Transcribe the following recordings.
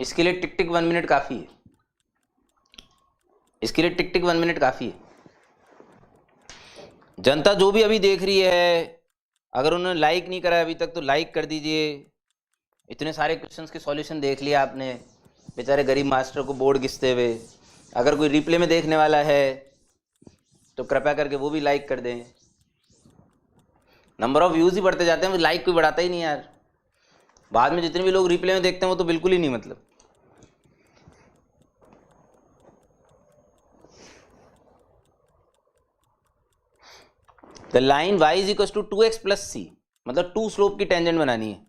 इसके लिए टिक टिक 1 मिनट काफी है, इसके लिए टिक टिक 1 मिनट काफी है। जनता जो भी अभी देख रही है, अगर उन्होंने लाइक नहीं करा है अभी तक तो लाइक कर दीजिए। इतने सारे क्वेश्चंस के सॉल्यूशन देख लिया आपने, बेचारे गरीब मास्टर को बोर्ड घिसते हुए। अगर कोई रिप्ले में देखने वाला है तो कृपया करके वो भी लाइक कर दें। नंबर ऑफ व्यूज ही बढ़ते जाते हैं, लाइक कोई बढ़ाता ही नहीं यार। बाद में जितने भी लोग रिप्ले में देखते हैं वो तो बिल्कुल ही नहीं, मतलब। The line y is equal to 2x plus c, मतलब 2 स्लोप की टेंजेंट बनानी है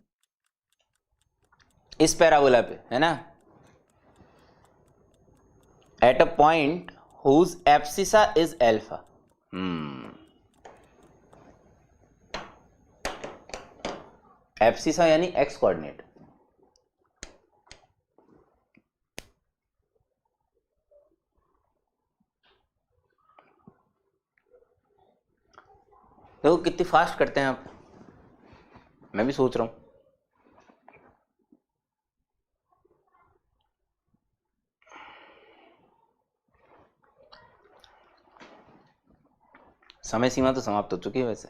इस पैराबोला पे, है ना। At a point whose abscissa is alpha. Abscissa यानी एक्स कोऑर्डिनेट। देखो कितनी फास्ट करते हैं आप, मैं भी सोच रहा हूं। समय सीमा तो समाप्त हो चुकी है वैसे।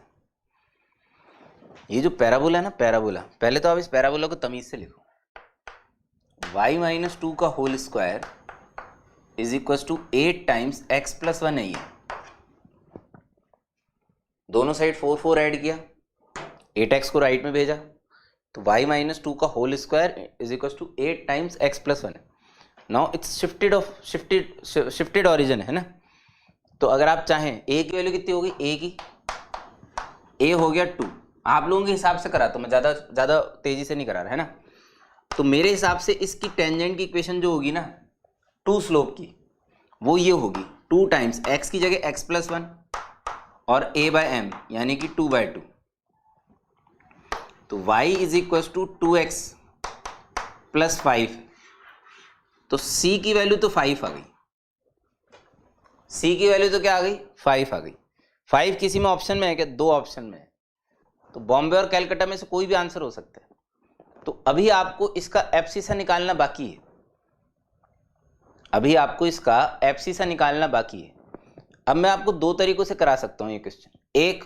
ये जो पैराबोला है ना, पैराबोला, पहले तो आप इस पैराबोला को तमीज से लिखो। y माइनस 2 का whole square is equal to 8 times x plus 1 है ये। दोनों साइड 4 4 ऐड किया, 8x को राइट में भेजा, तो y माइनस 2 का whole square is equal to 8 times x plus 1 है। नाउ इट्स शिफ्टेड ऑरिजिन है ना। तो अगर आप चाहें a की वैल्यू कितनी होगी, a की a हो गया 2। आप लोगों के हिसाब से करा तो मैं ज़्यादा तेजी से नहीं करा रहा है ना। तो मेरे हिसाब से इसकी टेंजेंट की इक्वेशन जो होगी ना 2 स्लोप की, वो ये होगी 2 टाइम्स x की जगह x प्लस 1 और a बाय m यानी कि 2/2। तो y is equal to 2x plus 5। तो c की वैल्यू तो 5 आ गई, c की वैल्यू तो क्या आ गई, 5 आ गई। 5 किसी में ऑप्शन में है क्या, 2 ऑप्शन में है। तो बॉम्बे और कैलकाटा में से कोई भी आंसर हो सकता है। तो अभी आपको इसका एब्सिसा निकालना बाकी है, अभी आपको इसका एब्सिसा निकालना बाकी है। अब मैं आपको 2 तरीकों से करा सकता हूं ये क्वेश्चन। एक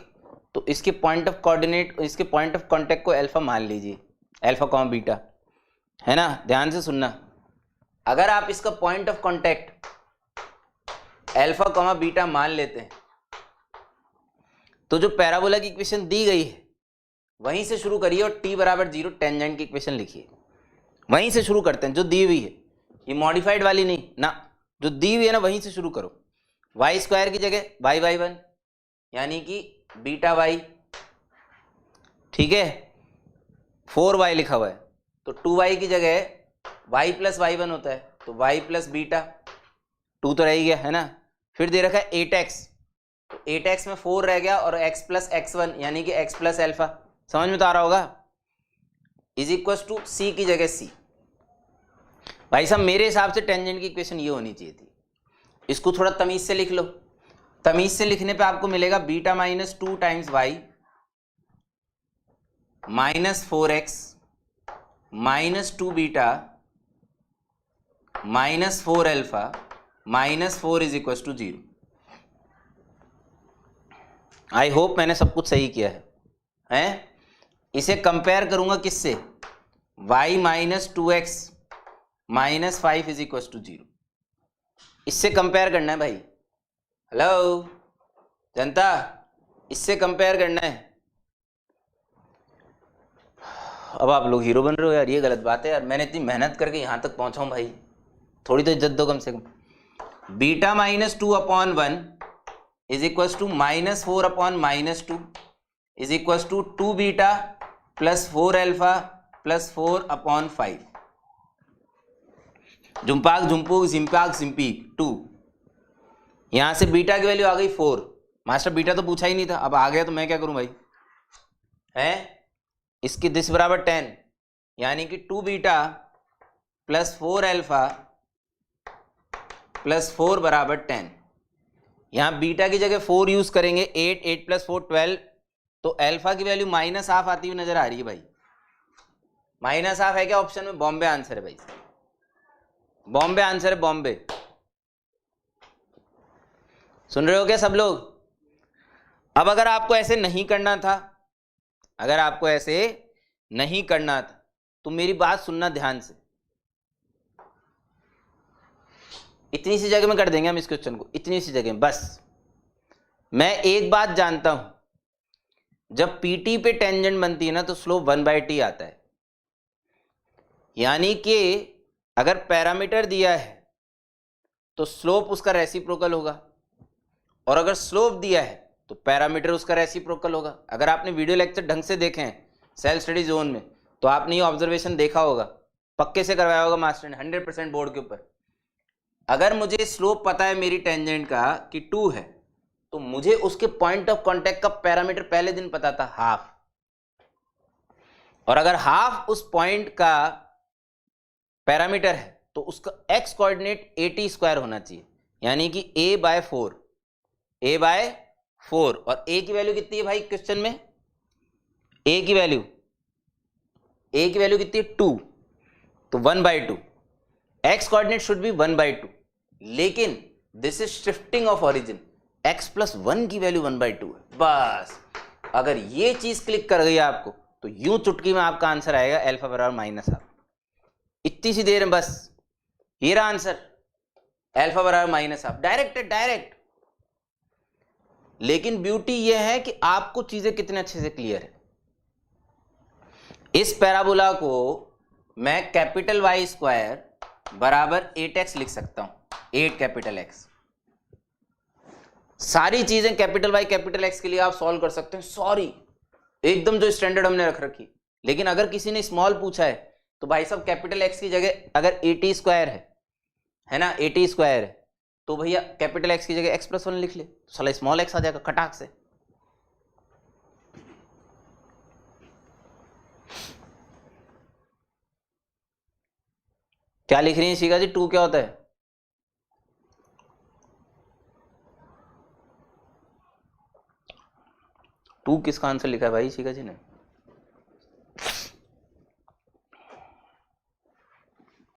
तो इसके पॉइंट ऑफ कोऑर्डिनेट, इसके पॉइंट ऑफ कांटेक्ट को अल्फा मान लीजिए, अल्फा कॉमा बीटा, है ना। ध्यान से सुनना, अगर आप इसका point of contact alpha comma beta मान लेते हैं तो जो पैराबोला की इक्वेशन दी गई है वहीं से शुरू करिए और t बराबर 0 टेंजेंट की इक्वेशन लिखिए। वहीं से शुरू करते हैं जो दी हुई है, ये मॉडिफाइड वाली नहीं ना, जो दी हुई है ना वहीं से शुरू करो। y स्क्वायर की जगह y/1 यानी कि बीटा y, ठीक है। 4y लिखा हुआ है तो 2y की जगह y प्लस y1 होता है, तो y प्लस बीटा 2 तो रह गया, है ना। फिर दे रखा है 8x, तो 8x में 4 रह गया और x प्लस x1 यानी कि x प्लस एल्फा, समझ में तो आ रहा होगा। इज इक्वल टू c की जगह c। भाई साहब मेरे हिसाब से टेंजेंट की इक्वेशन ये होनी चाहिए थी। इसको थोड़ा तमीज से लिख लो। तमीज से लिखने पे आपको मिलेगा beta minus 2 times Y minus 4x minus 2 beta minus 4 alpha minus 4 is equal to 0। I hope मैंने सब कुछ सही किया है? इसे कंपेयर करूंगा किससे, y minus 2x minus 5 is equal to 0। इससे कंपेयर करना है भाई। हेलो जनता, इससे कंपेयर करना है। अब आप लोग हीरो बन रहे हो यार, ये गलत बात है यार। मैंने इतनी मेहनत करके यहां तक पहुंचा हूं भाई, थोड़ी तो इज्जत दो कम से कम। Beta minus 2 upon 1 is equal to minus 4 upon minus 2 is equal to 2 beta plus 4 alpha plus 4 upon 5। जुम्पाक जुम्पूक जिम्पाक जिम्पीक 2। यहां से बीटा की वैल्यू आ गई 4। मास्टर बीटा तो पूछा ही नहीं था, अब आ गया तो मैं क्या करूं भाई, है। इसकी दिस बराबर 10 यानी कि 2 बीटा प्लस 4 अल्फा प्लस 4 बराबर 10। यहां बीटा की जगह 4 यूज करेंगे, 8 8 प्लस 4 12। तो अल्फा की वैल्यू माइनस हाफ आती हुई नजर आ रही है भाई। माइनस हाफ है क्या ऑप्शन में, बॉम्बे आंसर है भाई। बॉम्बे आंसर है, बॉम्बे। सुन रहे हो क्या सब लोग? अब अगर आपको ऐसे नहीं करना था, अगर आपको ऐसे नहीं करना था तो मेरी बात सुनना ध्यान से। इतनी सी जगह में कर देंगे हम इस क्वेश्चन को, इतनी सी जगह में बस। मैं एक बात जानता हूं, जब पीटी पे टेंजेंट बनती है ना तो स्लोप 1/t आता है। यानी कि अगर पैरामीटर दिया है तो स्लोप उसका रेसिप्रोकल होगा, और अगर स्लोप दिया है तो पैरामीटर उसका रेसिप्रोकल होगा। अगर आपने वीडियो लेक्चर ढंग से देखे हैं सेल्फ स्टडी जोन में तो आपने ये ऑब्जर्वेशन देखा होगा, पक्के से करवाया होगा मास्टर ने 100% बोर्ड के ऊपर। अगर मुझे स्लोप पता है मेरी टेंजेंट का कि 2 है, तो मुझे उसके पॉइंट ऑफ कांटेक्ट का पैरामीटर पहले दिन पता था, हाफ। और अगर हाफ उस पॉइंट का पैरामीटर है तो उसका एक्स कोऑर्डिनेट AT² होना चाहिए, यानी कि A/4, A/4। और A की वैल्यू कितनी है भाई क्वेश्चन में? A की वैल्यू कितनी है? 2, तो 1/2। एक्स कोऑर्डिनेट शुड बी 1/2, लेकिन this is shifting of origin, x+1 की वैल्यू 1/2 है। बस अगर ये चीज क्लिक कर गई आपको तो यूं चुटकी में आपका आंसर आएगा अल्फा बराबर -हाफ। इतनी सी देर में बस ये रहा आंसर, अल्फा बराबर -हाफ, डायरेक्ट है, डायरेक्ट। लेकिन ब्यूटी ये है कि आपको चीजें कितने अच्छे से क्लियर है। इस पैराबोला को मैं कैपिटल Y² बराबर 8x लिख सकता हूं, 8 कैपिटल X। सारी चीजें कैपिटल Y कैपिटल X के लिए आप सॉल्व कर सकते हैं, सॉरी एकदम जो स्टैंडर्ड हमने रख रखी। लेकिन अगर किसी ने स्मॉल पूछा है तो भाई साहब कैपिटल X की जगह अगर AT² है ना, AT² है, तो भैया कैपिटल X की जगह x+1 लिख ले, तो साला स्मॉल x आ जाएगा कटाक से। क्या लिख रही है शिखा जी? 2 क्या होता है? टू किसका आंसर लिखा है भाई शिखा जी ने?